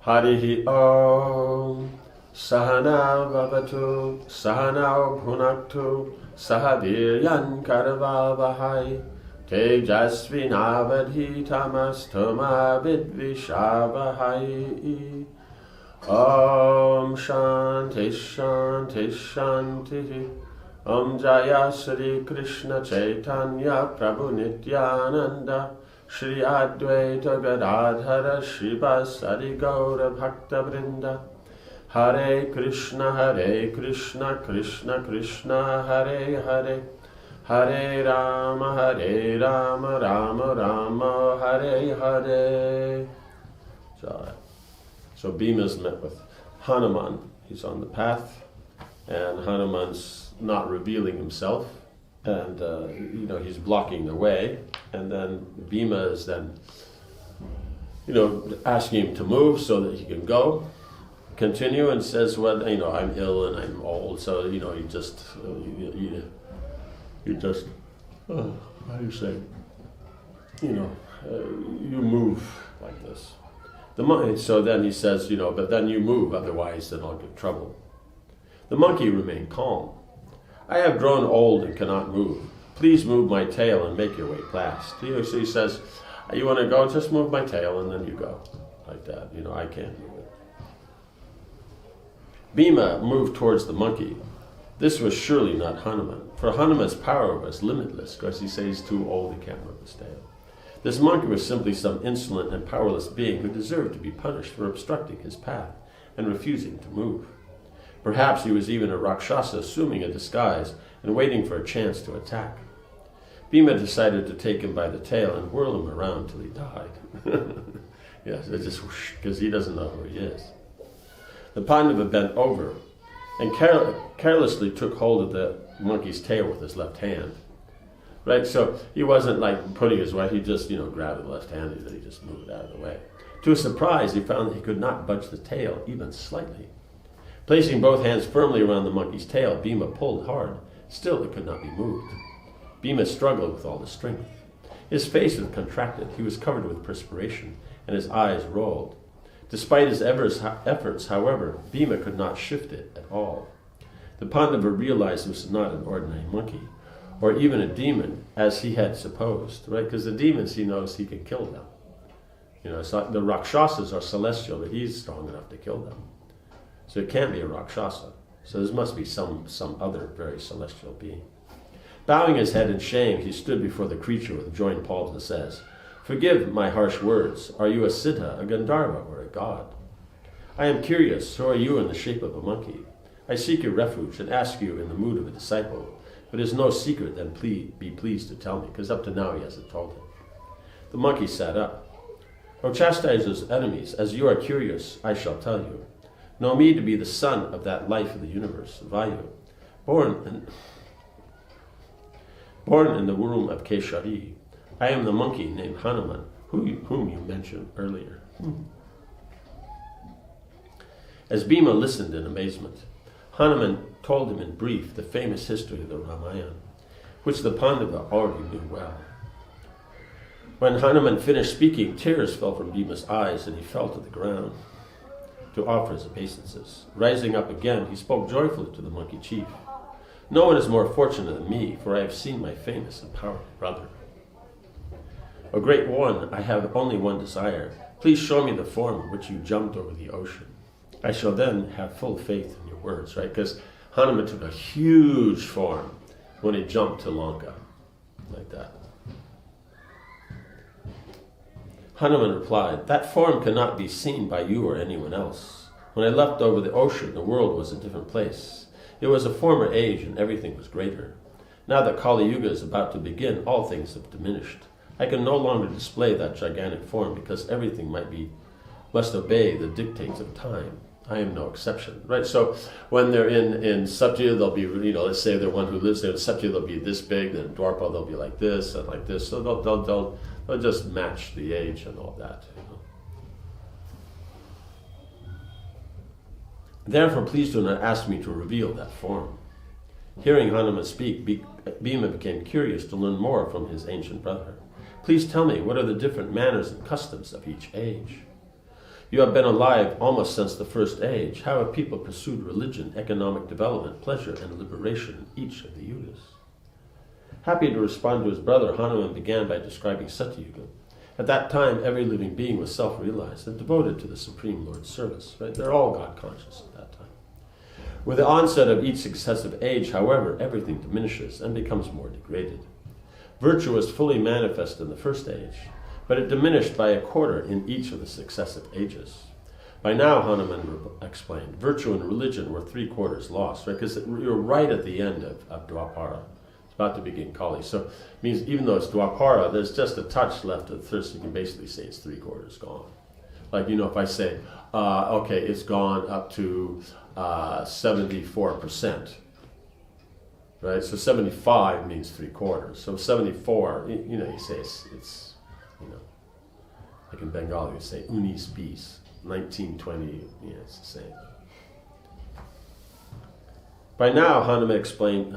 Harihi Om. Sahana Vavatu, Sahana Bhunaktu, Sahaviryan Karavavahai, Tejasvinavadhitamastoma Vidvishavahai. Om Shanti Shanti Shanti. Om Jaya Sri Krishna Chaitanya Prabhu Nityananda, Shri Advaita Gadadhara Srivasadi Gaura Bhakta Vrinda. Hare Krishna Krishna Krishna Hare Hare, Hare Rama Rama Rama Hare Hare. So Bhima's met with Hanuman. He's on the path, and Hanuman's not revealing himself, and he's blocking the way. And then Bhima is then asking him to move so that he can continue, and says, well, I'm ill and I'm old, so you just how do you say, you move like this. So then he says, but then you move, otherwise then I'll get trouble. The monkey remained calm. I have grown old and cannot move. Please move my tail and make your way past. So he says, you want to go, just move my tail and then you go. Like that, I can't move it. Bhima moved towards the monkey. This was surely not Hanuman, for Hanuman's power was limitless, because he says he's too old, he can't move his tail. This monkey was simply some insolent and powerless being who deserved to be punished for obstructing his path and refusing to move. Perhaps he was even a Rakshasa assuming a disguise and waiting for a chance to attack. Bhima decided to take him by the tail and whirl him around till he died. Yes, just because he doesn't know who he is. The Pandava bent over and carelessly took hold of the monkey's tail with his left hand. Right, so he wasn't like putting his weight, he just, grabbed it left-handed and he just moved out of the way. To his surprise, he found that he could not budge the tail even slightly. Placing both hands firmly around the monkey's tail, Bhima pulled hard. Still, it could not be moved. Bhima struggled with all his strength. His face was contracted, he was covered with perspiration, and his eyes rolled. Despite his efforts, however, Bhima could not shift it at all. The Pandava realized this was not an ordinary monkey, or even a demon, as he had supposed, right? Because the demons, he knows he can kill them. The Rakshasas are celestial, but he's strong enough to kill them. So it can't be a Rakshasa. So this must be some other very celestial being. Bowing his head in shame, he stood before the creature with joined palms and says, "Forgive my harsh words. Are you a Siddha, a Gandharva, or a god? I am curious, so are you in the shape of a monkey. I seek your refuge and ask you in the mood of a disciple. But it is no secret, then be pleased to tell me," because up to now he hasn't told him. The monkey sat up. "O chastiser's enemies, as you are curious, I shall tell you. Know me to be the son of that life of the universe, Vayu, born in the womb of Keshari. I am the monkey named Hanuman, whom you mentioned earlier." As Bhima listened in amazement, Hanuman told him in brief the famous history of the Ramayana, which the Pandava already knew well. When Hanuman finished speaking, tears fell from Bhima's eyes and he fell to the ground to offer his obeisances. Rising up again, he spoke joyfully to the monkey chief. "No one is more fortunate than me, for I have seen my famous and powerful brother. O great one, I have only one desire. Please show me the form in which you jumped over the ocean. I shall then have full faith in your words," right? Because Hanuman took a huge form when he jumped to Lanka, like that. Hanuman replied, "That form cannot be seen by you or anyone else. When I leapt over the ocean, the world was a different place. It was a former age and everything was greater. Now that Kali Yuga is about to begin, all things have diminished. I can no longer display that gigantic form because everything must obey the dictates of time. I am no exception," right? So when they're in Satya, they'll be, let's say they're one who lives there in Satya, they'll be this big, then in Dwarpa they'll be like this and like this. So they'll just match the age and all that. Therefore, please do not ask me to reveal that form. Hearing Hanuman speak, Bhima became curious to learn more from his ancient brother. "Please tell me, what are the different manners and customs of each age?" You have been alive almost since the first age. How have people pursued religion, economic development, pleasure, and liberation in each of the yugas? Happy to respond to his brother, Hanuman began by describing Satyuga. At that time, every living being was self-realized and devoted to the Supreme Lord's service. Right? They're all God-conscious at that time. With the onset of each successive age, however, everything diminishes and becomes more degraded. Virtue was fully manifest in the first age, but it diminished by a quarter in each of the successive ages. By now, Hanuman explained, virtue and religion were 3/4 lost, right? Because you're right at the end of Dwapara. It's about to begin Kali. So it means even though it's Dwapara, there's just a touch left of the thirst. You can basically say it's 3/4 gone. Like, if I say, okay, it's gone up to 74%. Right? So 75 means 3/4. So 74, you say it's like in Bengali, you say unis bis, 1920, it's the same. By now, Hanuman explained,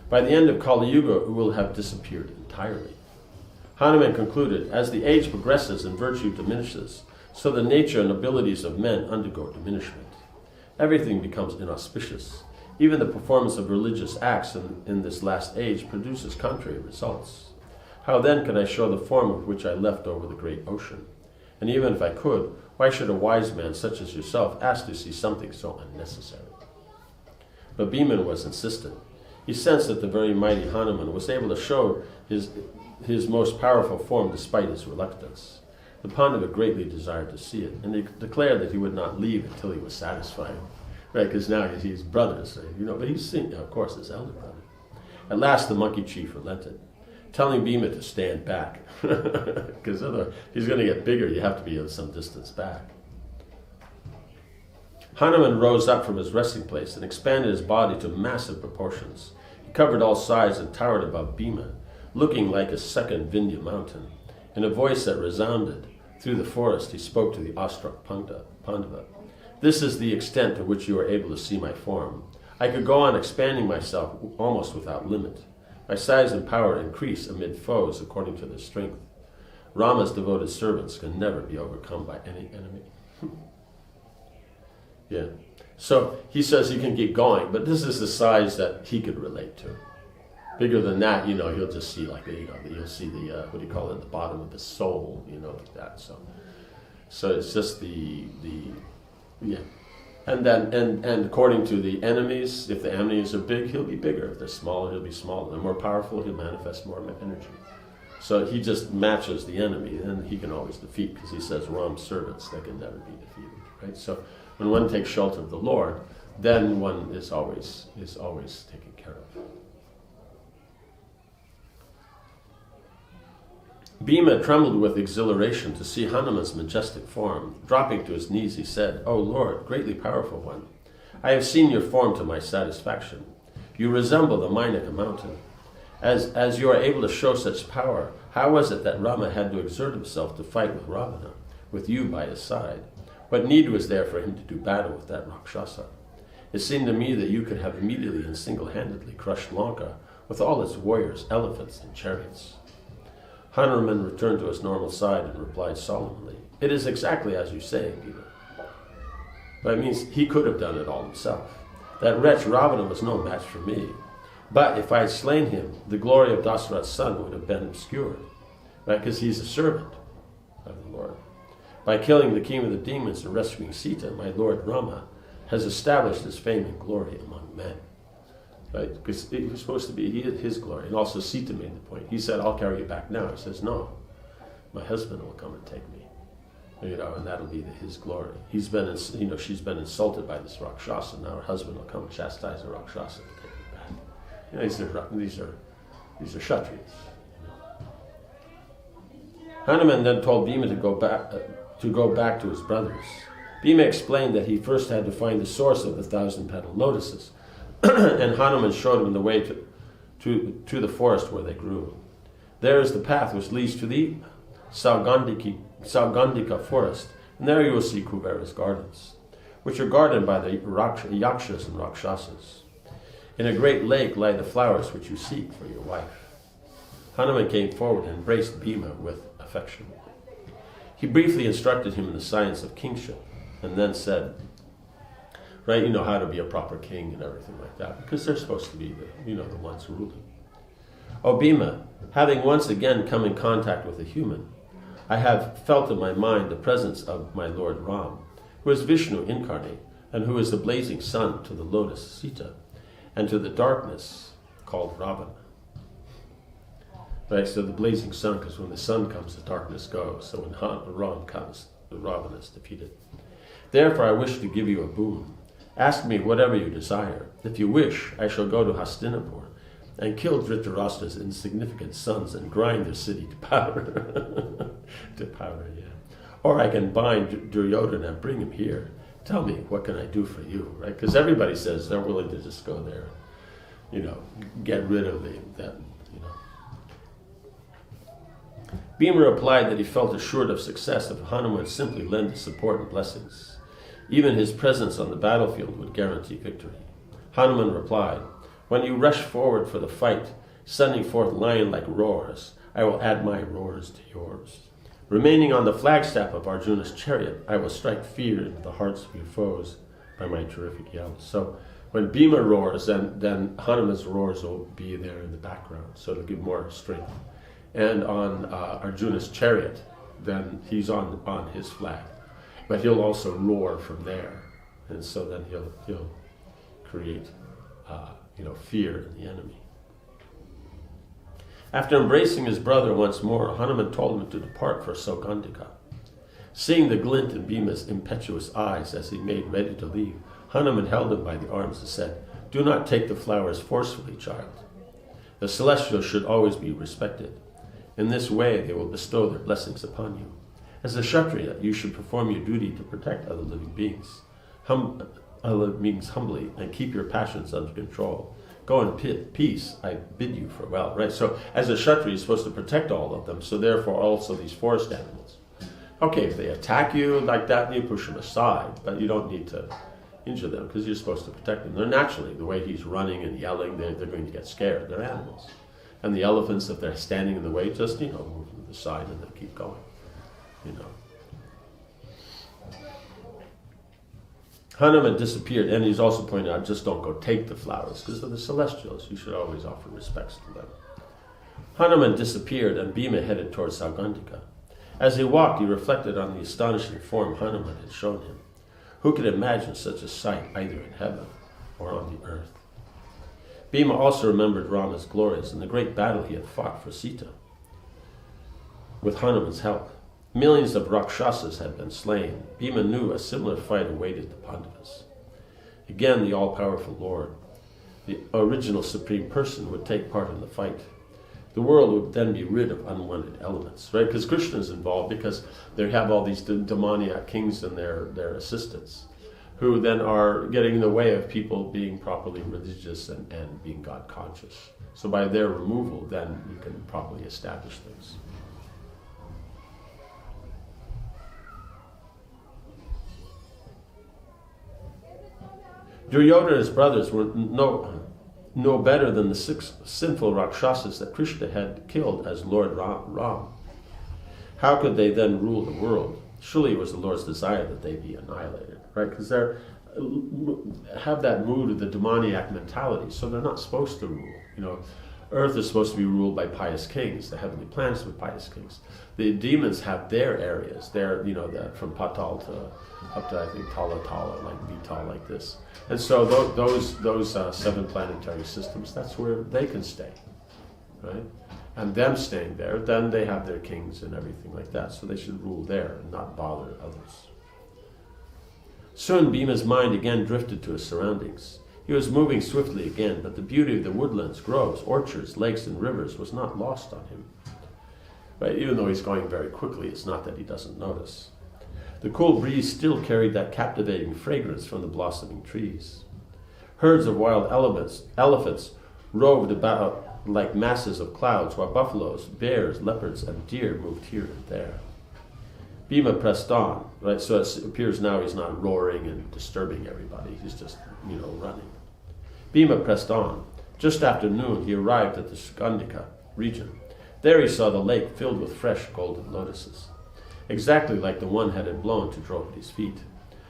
by the end of Kali Yuga, it will have disappeared entirely. Hanuman concluded, as the age progresses and virtue diminishes, so the nature and abilities of men undergo diminishment. Everything becomes inauspicious. Even the performance of religious acts in this last age produces contrary results. How then can I show the form of which I left over the great ocean? And even if I could, why should a wise man such as yourself ask to see something so unnecessary? But Bhima was insistent. He sensed that the very mighty Hanuman was able to show his most powerful form despite his reluctance. The Pandava greatly desired to see it, and he declared that he would not leave until he was satisfied. Right, because now he's brothers, but he's seen, of course, his elder brother. At last the monkey chief relented, telling Bhima to stand back, because otherwise he's going to get bigger. You have to be some distance back. Hanuman rose up from his resting place and expanded his body to massive proportions. He covered all sides and towered above Bhima, looking like a second Vindhya mountain. In a voice that resounded through the forest, he spoke to the awestruck Pandava. This is the extent to which you are able to see my form. I could go on expanding myself almost without limit. My size and power increase amid foes according to their strength. Rama's devoted servants can never be overcome by any enemy. Yeah. So he says he can keep going, but this is the size that he could relate to. Bigger than that, he'll just see you'll see the what do you call it, the bottom of his soul, like that. So it's just yeah. And then and according to the enemies, if the enemies are big, he'll be bigger. If they're smaller, he'll be smaller. If they're more powerful, he'll manifest more energy. So he just matches the enemy, and he can always defeat, because he says Ram's servants, they can never be defeated. Right? So when one takes shelter of the Lord, then one is always taken care of. Bhima trembled with exhilaration to see Hanuman's majestic form. Dropping to his knees, he said, "O Lord, greatly powerful one, I have seen your form to my satisfaction. You resemble the Mainaka mountain. As you are able to show such power, how was it that Rama had to exert himself to fight with Ravana, with you by his side? What need was there for him to do battle with that Rakshasa? It seemed to me that you could have immediately and single-handedly crushed Lanka with all its warriors, elephants, and chariots." Hanuman returned to his normal side and replied solemnly, "It is exactly as you say, Bhima." That means he could have done it all himself. That wretch Ravana was no match for me. But if I had slain him, the glory of Dasarath's son would have been obscured, right? Because he's a servant of the Lord. By killing the king of the demons and rescuing Sita, my Lord Rama has established his fame and glory among men. Right? Because it was supposed to be his glory. And also Sita made the point. He said, "I'll carry you back now." He says, "No, my husband will come and take me." And that'll be his glory. She's been insulted by this Rakshasa. Now her husband will come and chastise the Rakshasa and take her back. These are Kshatriyas. Hanuman then told Bhima to go back to his brothers. Bhima explained that he first had to find the source of the 1,000-petal lotuses, and Hanuman showed him the way to the forest where they grew. There is the path which leads to the Saugandhika forest, and there you will see Kuvera's gardens, which are guarded by the Yakshas and Rakshasas. In a great lake lie the flowers which you seek for your wife. Hanuman came forward and embraced Bhima with affection. He briefly instructed him in the science of kingship, and then said, right, you know how to be a proper king and everything like that, because they're supposed to be the ones ruling. O Bhima, having once again come in contact with a human, I have felt in my mind the presence of my Lord Ram, who is Vishnu incarnate, and who is the blazing sun to the lotus Sita, and to the darkness called Ravana. Right, so the blazing sun, because when the sun comes, the darkness goes. So when Ram comes, the Ravana is defeated. Therefore I wish to give you a boon. Ask me whatever you desire. If you wish, I shall go to Hastinapur and kill Dhritarashtra's insignificant sons and grind their city to powder. To powder, yeah. Or I can bind Duryodhana and bring him here. Tell me, what can I do for you, right? Because everybody says they're willing to just go there, get rid of that. Bhima replied that he felt assured of success if Hanuman would simply lend his support and blessings. Even his presence on the battlefield would guarantee victory. Hanuman replied, when you rush forward for the fight, sending forth lion-like roars, I will add my roars to yours. Remaining on the flagstaff of Arjuna's chariot, I will strike fear into the hearts of your foes by my terrific yells. So when Bhima roars, then Hanuman's roars will be there in the background, so it'll give more strength. And on Arjuna's chariot, then he's on his flag. But he'll also roar from there. And so then he'll create fear in the enemy. After embracing his brother once more, Hanuman told him to depart for Saugandhika. Seeing the glint in Bhima's impetuous eyes as he made ready to leave, Hanuman held him by the arms and said, do not take the flowers forcefully, child. The celestials should always be respected. In this way, they will bestow their blessings upon you. As a Kshatriya, you should perform your duty to protect other living beings. Other beings humbly, and keep your passions under control. Go in peace, I bid you farewell. Right? So, as a Kshatriya, you're supposed to protect all of them, so therefore also these forest animals. Okay, if they attack you like that, you push them aside, but you don't need to injure them, because you're supposed to protect them. They're naturally, the way he's running and yelling, they're going to get scared. They're animals. And the elephants, if they're standing in the way, just, move to the side and then keep going. Hanuman disappeared, and he's also pointed out, just don't go take the flowers, because they're the celestials. You should always offer respects to them. Hanuman disappeared, and Bhima headed towards Saugandhika. As he walked, he reflected on the astonishing form Hanuman had shown him. Who could imagine such a sight either in heaven or on the earth? Bhima also remembered Rama's glories and the great battle he had fought for Sita. With Hanuman's help, millions of Rakshasas had been slain. Bhima knew a similar fight awaited the Pandavas. Again, the all-powerful Lord, the original Supreme Person, would take part in the fight. The world would then be rid of unwanted elements, right? Because Krishna is involved, because they have all these demoniac kings and their assistants, who then are getting in the way of people being properly religious and being God conscious. So by their removal, then you can properly establish things. Duryodhana and his brothers were no better than the 6 sinful Rakshasas that Krishna had killed as Lord Ram. How could they then rule the world? Surely it was the Lord's desire that they be annihilated, right? Because they have that mood of the demoniac mentality, so they're not supposed to rule. Earth is supposed to be ruled by pious kings. The heavenly planets with pious kings. The demons have their areas. They're, from Patal to up to, I think, Tala, like Vital, like this. And so those 7 planetary systems, that's where they can stay, right? And them staying there, then they have their kings and everything like that. So they should rule there and not bother others. Soon Bhima's mind again drifted to his surroundings. He was moving swiftly again, but the beauty of the woodlands, groves, orchards, lakes, and rivers was not lost on him. Right? Even though he's going very quickly, it's not that he doesn't notice. The cool breeze still carried that captivating fragrance from the blossoming trees. Herds of wild elephants roved about like masses of clouds, while buffaloes, bears, leopards, and deer moved here and there. Bhima pressed on, right? So it appears now he's not roaring and disturbing everybody. He's just, running. Bhima pressed on. Just after noon, he arrived at the Saugandhika region. There he saw the lake filled with fresh golden lotuses. exactly like the one had blown to Draupadi's feet.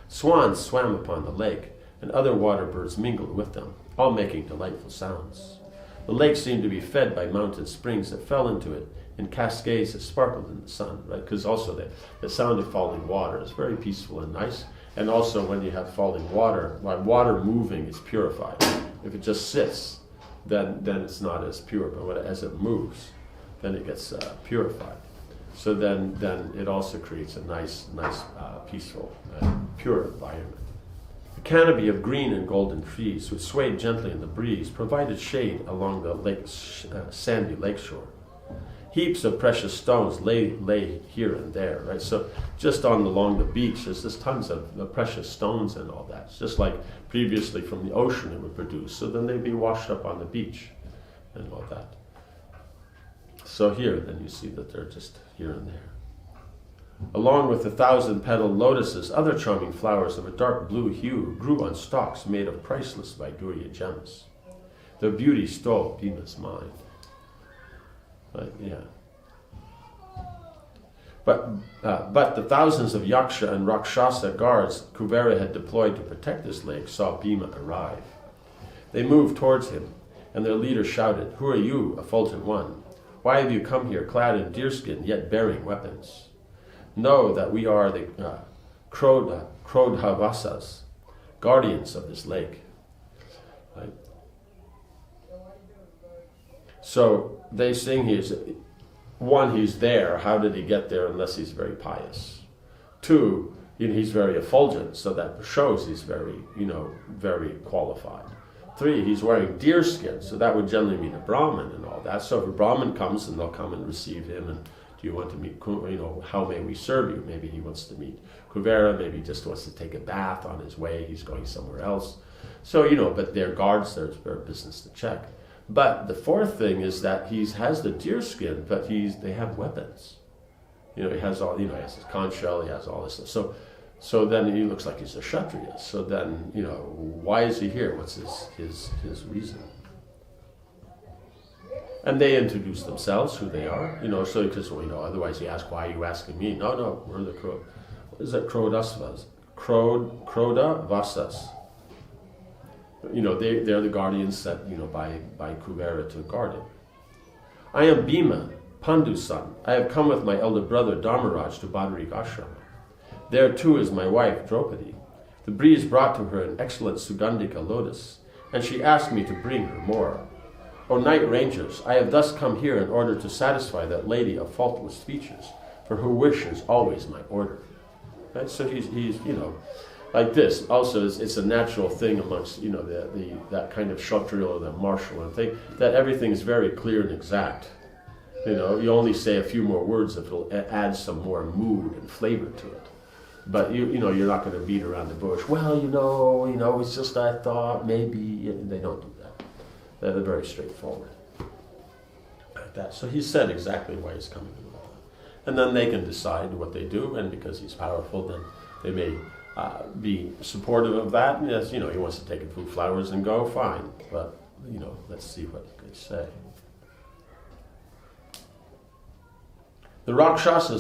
Swans swam upon the lake, and other water birds mingled with them, all making delightful sounds. The lake seemed to be fed by mountain springs that fell into it in cascades that sparkled in the sun, right? Because also the sound of falling water is very peaceful and nice. And also when you have falling water, like water moving is purified. If it just sits, then it's not as pure, but as it moves, then it gets purified. So then it also creates a nice, peaceful, pure environment. A canopy of green and golden trees, which swayed gently in the breeze, provided shade along the sandy lakeshore. Heaps of precious stones lay here and there, right? So just along the beach, there's just tons of the precious stones and all that. It's just like previously from the ocean it would produce. So then they'd be washed up on the beach and all that. So here, then you see that they're just here and there. Along with the 1,000-petaled lotuses, other charming flowers of a dark blue hue grew on stalks made of priceless Vaidurya gems. Their beauty stole Bhima's mind. But the thousands of Yaksha and Rakshasa guards Kuvera had deployed to protect this lake saw Bhima arrive. They moved towards him, and their leader shouted, "Who are you, effulgent one? Why have you come here clad in deerskin, yet bearing weapons? Know that we are the Krodhavasas, guardians of this lake." Right? So they sing he's there. How did he get there unless he's very pious? 2, he's very effulgent, so that shows he's very, very qualified. 3, he's wearing deerskin, so that would generally mean a Brahmin and all that. So if a Brahmin comes, and they'll come and receive him, and do you want to meet, how may we serve you? Maybe he wants to meet Kuvera, maybe he just wants to take a bath on his way, he's going somewhere else. So, but they're guards, there's their business to check. But the 4th thing is that he has the deerskin, but they have weapons. He has all, he has his conch shell, he has all this stuff. So then he looks like he's a Kshatriya. So then, why is he here? What's his reason? And they introduce themselves, who they are, so because, otherwise you ask, why are you asking me? No, we're the What is that? Krodavasas. They're the guardians set, by Kuvera to guard him. I am Bhima, Pandu's son. I have come with my elder brother Dharmaraj to Badarik Ashram. There too is my wife Draupadi. The breeze brought to her an excellent Sugandhika lotus, and she asked me to bring her more. O night rangers, I have thus come here in order to satisfy that lady of faultless features, for her wish is always my order. Right? So he's like this. Also, it's a natural thing amongst, that kind of Kshatriya or the martial and thing, that everything is very clear and exact. You only say a few more words if it'll add some more mood and flavor to it. But you're not going to beat around the bush. Well, it's just I thought maybe. They don't do that. They're very straightforward. Like that. So he said exactly why he's coming. And then they can decide what they do, and because he's powerful, then they may be supportive of that. And yes, he wants to take a few flowers and go, fine. But, let's see what they say. The Rakshasa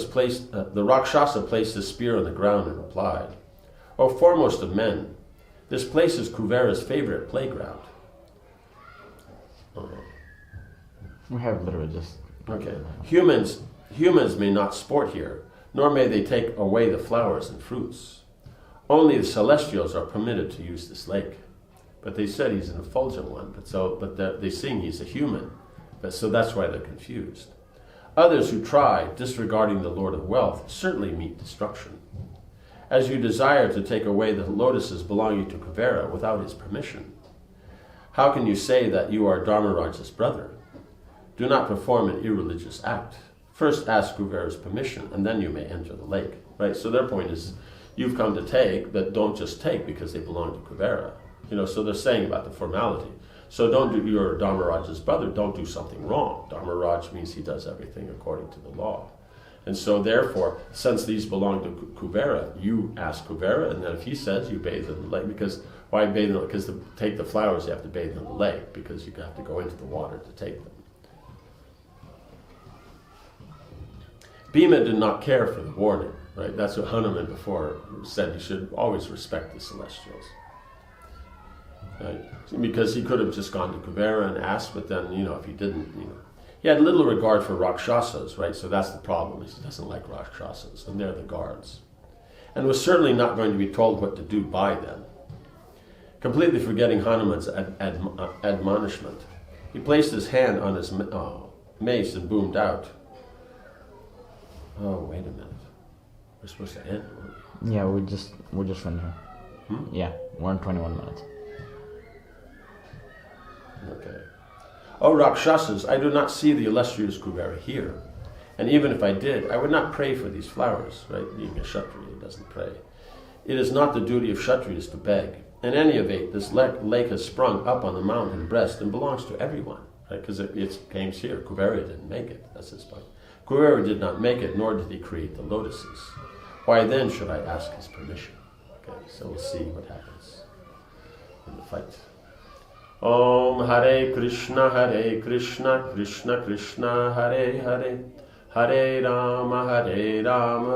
placed his spear on the ground and replied, "O foremost of men, this place is Kuvera's favorite playground." We have literally just... Okay. Humans may not sport here, nor may they take away the flowers and fruits. Only the celestials are permitted to use this lake. But they said he's an effulgent one, but they sing he's a human. So that's why they're confused. Others who try, disregarding the Lord of Wealth, certainly meet destruction. As you desire to take away the lotuses belonging to Kuvera without his permission, how can you say that you are Dharmaraj's brother? Do not perform an irreligious act. First ask Kuvera's permission, and then you may enter the lake. Right? So their point is, you've come to take, but don't just take because they belong to Kuvera. So they're saying about the formality. So you're Dharmaraj's brother, don't do something wrong. Dharmaraj means he does everything according to the law. And so therefore, since these belong to Kuvera, you ask Kuvera, and then if he says, you bathe in the lake. Because why bathe in the lake? Because to take the flowers, you have to bathe in the lake, because you have to go into the water to take them. Bhima did not care for the warning, right? That's what Hanuman before said, he should always respect the celestials. Right? Because he could have just gone to Kuvera and asked, but then, if he didn't, he had little regard for Rakshasas, right? So that's the problem, is he doesn't like Rakshasas, and they're the guards. And was certainly not going to be told what to do by them. Completely forgetting Hanuman's admonishment, he placed his hand on his mace and boomed out. Oh, wait a minute. We're supposed to end, weren't we? Yeah, we're just finishing. Yeah, we're in 21 minutes. Okay. Oh, Rakshasas, I do not see the illustrious Kuvera here. And even if I did, I would not pray for these flowers, right? Being a Kshatriya doesn't pray. It is not the duty of Kshatriyas to beg. In any event, this lake has sprung up on the mountain breast and belongs to everyone, right? Because it came here. Kuvera didn't make it. That's his point. Kuvera did not make it, nor did he create the lotuses. Why then should I ask his permission? Okay, so we'll see what happens in the fight. Om Hare Krishna, Krishna Krishna, Hare Hare, Hare Rama,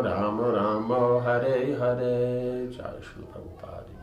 Rama Rama, Hare Hare. Jai Shri Prabhupada.